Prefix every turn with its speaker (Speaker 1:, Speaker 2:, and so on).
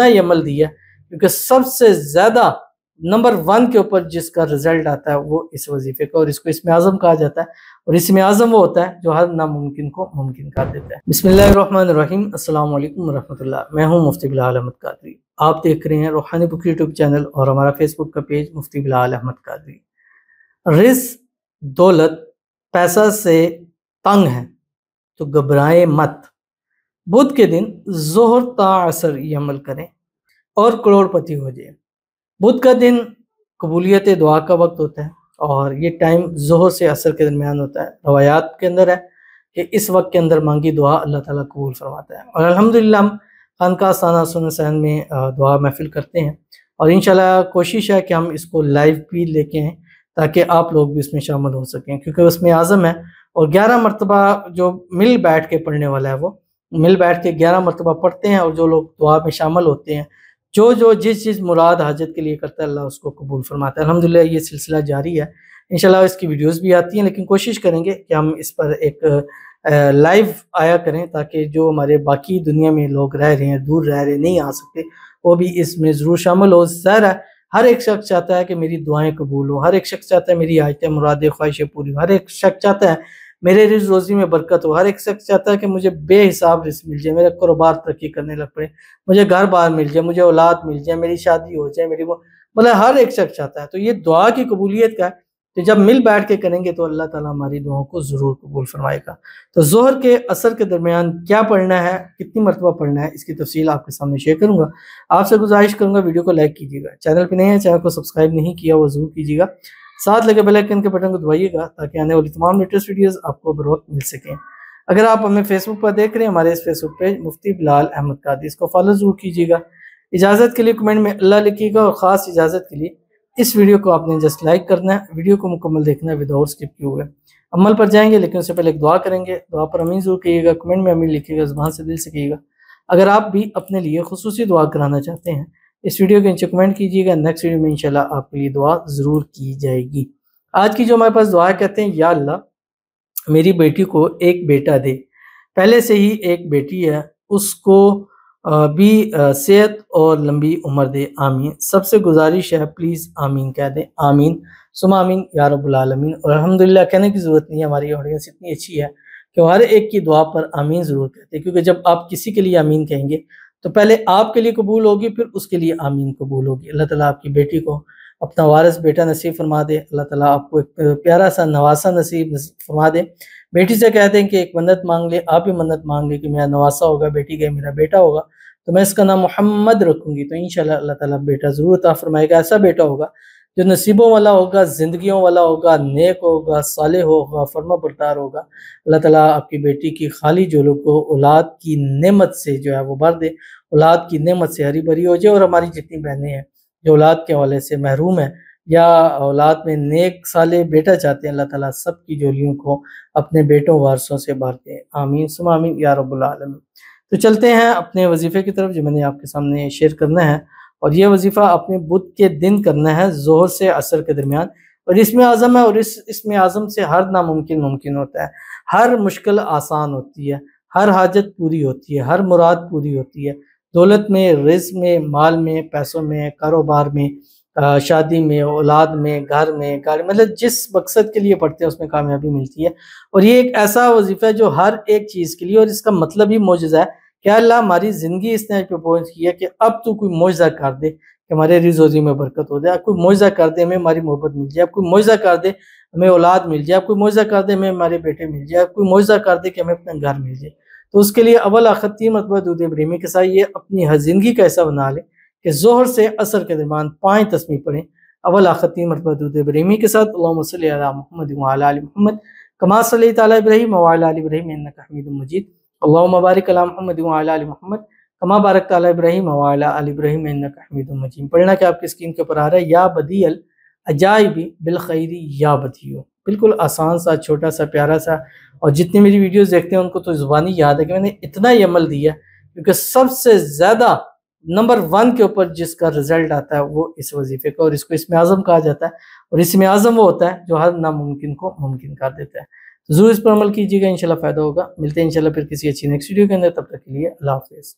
Speaker 1: इतना ही अमल दिया है, क्योंकि सबसे ज़्यादा नंबर 1 के ऊपर जिसका रिजल्ट आता है वो इस वजीफे का, और इसको इसमें आज़म कहा जाता है। और इसमें आज़म वो होता है जो हर नामुमकिन को मुमकिन कर देता है। बिस्मिल्लाहिर्रहमानिर्रहीम, अस्सलाम वालेकुम वरहमतुल्लाह। मैं हूँ मुफ्ती बिलाल अहमद कादरी। आप देख रहे हैं रूहानी बुक यूट्यूब चैनल और हमारा फेसबुक का पेज मुफ्ती बिलाल अहमद कादरी। रिज़्क़, दौलत, पैसा से तंग है तो घबराएं मत। बुध के दिन ज़ोहर ता असर ये अमल करें और करोड़पति हो जाए। बुध का दिन कबूलियत दुआ का वक्त होता है और ये टाइम ज़ोहर से असर के दरमियान होता है। रवायात के अंदर है कि इस वक्त के अंदर मांगी दुआ अल्लाह ताला कबूल फरमाता है। और अल्हम्दुलिल्लाह हम खानका साना सुन सहन में दुआ महफिल करते हैं और इंशाल्लाह कोशिश है कि हम इसको लाइव भी लेके आएँ ताकि आप लोग भी इसमें शामिल हो सकें, क्योंकि उसमें आज़म है। और 11 मरतबा जो मिल बैठ के पढ़ने वाला है वो मिल बैठ के 11 मरतबा पढ़ते हैं, और जो लोग दुआ में शामिल होते हैं, जो जिस चीज़ मुराद हाजत के लिए करता है अल्लाह उसको कबूल फरमाता है। अल्हम्दुलिल्लाह ये सिलसिला जारी है। इंशाल्लाह इसकी वीडियोस भी आती हैं, लेकिन कोशिश करेंगे कि हम इस पर एक लाइव आया करें ताकि जो हमारे बाकी दुनिया में लोग रह रहे हैं, दूर रह रहे नहीं आ सकते, वो भी इसमें ज़रूर शामिल हो। ज़ाहिर है हर एक शख्स चाहता है कि मेरी दुआएं कबूल हो, हर एक शख्स चाहता है मेरी आयतें मुरादें ख्वाहिशें पूरी हो, हर एक शख्स चाहता है मेरे रिज़्क़ रोज़ी में बरकत हो, हर एक शख्स चाहता है कि मुझे बेहिसाब रिज़्क़ मिल जाए, मेरा कारोबार तरक्की करने लग पड़े, मुझे घर बार मिल जाए, मुझे औलाद मिल जाए, मेरी शादी हो जाए, मेरी वो मतलब हर एक शख्स चाहता है। तो ये दुआ की कबूलियत का है, तो जब मिल बैठ के करेंगे तो अल्लाह ताला हमारी दुआओं को ज़रूर कबूल फरमाएगा। तो ज़ोहर के असर के दरमियान क्या पढ़ना है, कितनी मरतबा पढ़ना है, इसकी तफसील आपके सामने शेयर करूँगा। आपसे गुजारिश करूँगा वीडियो को लाइक कीजिएगा, चैनल पर नए हैं चैनल को सब्सक्राइब नहीं किया वो ज़रूर कीजिएगा, साथ लगे बेल आइकन के बटन को दबाइएगा ताकि आने वाली तमाम लेटेस्ट वीडियोस आपको बर वक्त मिल सकें। अगर आप हमें फेसबुक पर देख रहे हैं, हमारे इस फेसबुक पेज मुफ्ती बिलाल अहमद कादरी, इसको फॉलो जरूर कीजिएगा। इजाज़त के लिए कमेंट में अल्लाह लिखिएगा, और ख़ास इजाज़त के लिए इस वीडियो को आपने जस्ट लाइक करना है, वीडियो को मुकम्मल देखना है विदाउट स्किप किए हुए। अमल पर जाएंगे लेकिन उससे पहले एक दुआ करेंगे, दुआ पर अमीन जरूर कहिएगा, कमेंट में अमीन लिखिएगा, ज़ुबान से दिल से कहिएगा। अगर आप भी अपने लिए खुसूसी दुआ कराना चाहते हैं, इस वीडियो के नीचे कमेंट कीजिएगा, नेक्स्ट वीडियो में इंशाल्लाह आपके लिए दुआ ज़रूर की जाएगी। आज की जो हमारे पास दुआ कहते हैं, या अल्लाह मेरी बेटी को एक बेटा दे, पहले से ही एक बेटी है, उसको भी सेहत और लंबी उम्र दे, आमीन। सबसे गुजारिश है प्लीज़ आमीन कह दें, आमीन सुमा आमीन या रब्बुल आलमीन। और अल्हम्दुलिल्लाह कहने की ज़रूरत नहीं है, हमारी ऑडियंस इतनी अच्छी है कि हर एक की दुआ पर आमीन ज़रूर कहते हैं, क्योंकि जब आप किसी के लिए आमीन कहेंगे तो पहले आपके लिए कबूल होगी, फिर उसके लिए आमीन कबूल होगी। अल्लाह ताला आपकी बेटी को अपना वारिस बेटा नसीब फरमा दे, अल्लाह ताला आपको एक प्यारा सा नवासा नसीब फरमा दे। बेटी से कहते हैं कि एक मन्नत मांग ले, आप भी मन्नत मांग ले कि मेरा नवासा होगा, बेटी का मेरा बेटा होगा तो मैं इसका नाम मोहम्मद रखूँगी, तो इंशाल्लाह अल्लाह ताला बेटा ज़रूर अता फरमाएगा। ऐसा बेटा होगा जो नसीबों वाला होगा, ज़िंदगियों वाला होगा, नेक होगा, सालेह होगा, फर्माबरदार होगा। अल्लाह ताला आपकी बेटी की खाली झोलों को औलाद की नेमत से जो है वो भर दे, औलाद की नेमत से हरी भरी हो जाए। और हमारी जितनी बहनें हैं जो औलाद के हवाले से महरूम है या औलाद में नेक साले बेटा चाहते हैं, अल्लाह ताला सब की झोलियों को अपने बेटों वारसों से भर दे, आमीन सुमा आमीन या रब्बुल आलमीन। तो चलते हैं अपने वजीफ़े की तरफ जो मैंने आपके सामने शेयर करना है, और ये वजीफ़ा अपने बुध के दिन करना है ज़ोहर से असर के दरमियान। और इसमें आज़म है, और इसमें आज़म से हर नामुमकिन मुमकिन होता है, हर मुश्किल आसान होती है, हर हाजत पूरी होती है, हर मुराद पूरी होती है। दौलत में, रिज़्क़ में, माल में, पैसों में, कारोबार में, शादी में, औलाद में, घर में, गाड़ी, मतलब जिस मकसद के लिए पढ़ते हैं उसमें कामयाबी मिलती है। और ये एक ऐसा वजीफ़ा है जो हर एक चीज़ के लिए, और इसका मतलब ही मौजज़ा है कि अल्लाह हमारी ज़िंदगी इस तरह पे पहुँच गई है कि अब तू कोई मौजज़ा कर दे कि हमारे रिज़्क़ में बरकत हो जाए, कोई मौजज़ा कर दे हमें हमारी मोहब्बत मिल जाए, कोई मौजज़ा कर दे हमें औलाद मिल जाए, कोई मौजज़ा कर दे हमें हमारे बेटे मिल जाए, कोई मौजज़ा कर दे कि हमें अपना घर मिल जाए। तो उसके लिए अव्वल आखिर 3 मरतबा दूध इब्राहिमी के साथ ये अपनी हर ज़िंदगी का ऐसा बना ले कि ज़ोहर से असर के दरमियान 5 तस्बीह पढ़ें, अव्वल आखिर 3 मरतबा दूध इब्राहिमी के साथ। अल्लाहुम्मा सल्लि अला मुहम्मद व अला आलि मुहम्मद कमा सल्लैता अला इब्राहीम व अला आलि इब्राहीम इन्नका हमीदुम मजीद। अल्लाहुम्मा बारिक अला मुहम्मद व अला आलि मुहम्मद कमा बारकता अला इब्राहीम व अला आलि इब्राहीम इन्नका हमीदुम मजीद। पढ़ना क्या आपकी स्क्रीन के ऊपर आ रहा है, या बदीअल अजाइबी बिल खैरी या बदियो। बिल्कुल आसान सा, छोटा सा, प्यारा सा, और जितनी मेरी वीडियोस देखते हैं उनको तो ज़ुबानी याद है कि मैंने इतना ही अमल दिया, क्योंकि सबसे ज़्यादा नंबर 1 के ऊपर जिसका रिजल्ट आता है वो इस वजीफे का, और इसको इसमें आज़म कहा जाता है। और इसमें आज़म वो होता है जो हर नामुमकिन को मुमकिन कर देता है। तो ज़रूर इस पर अमल कीजिएगा, इंशाल्लाह फ़ायदा होगा। मिलते हैं इंशाल्लाह फिर किसी अच्छी नेक्स्ट वीडियो के अंदर, तब तक के लिए अल्लाह हाफ़िज़।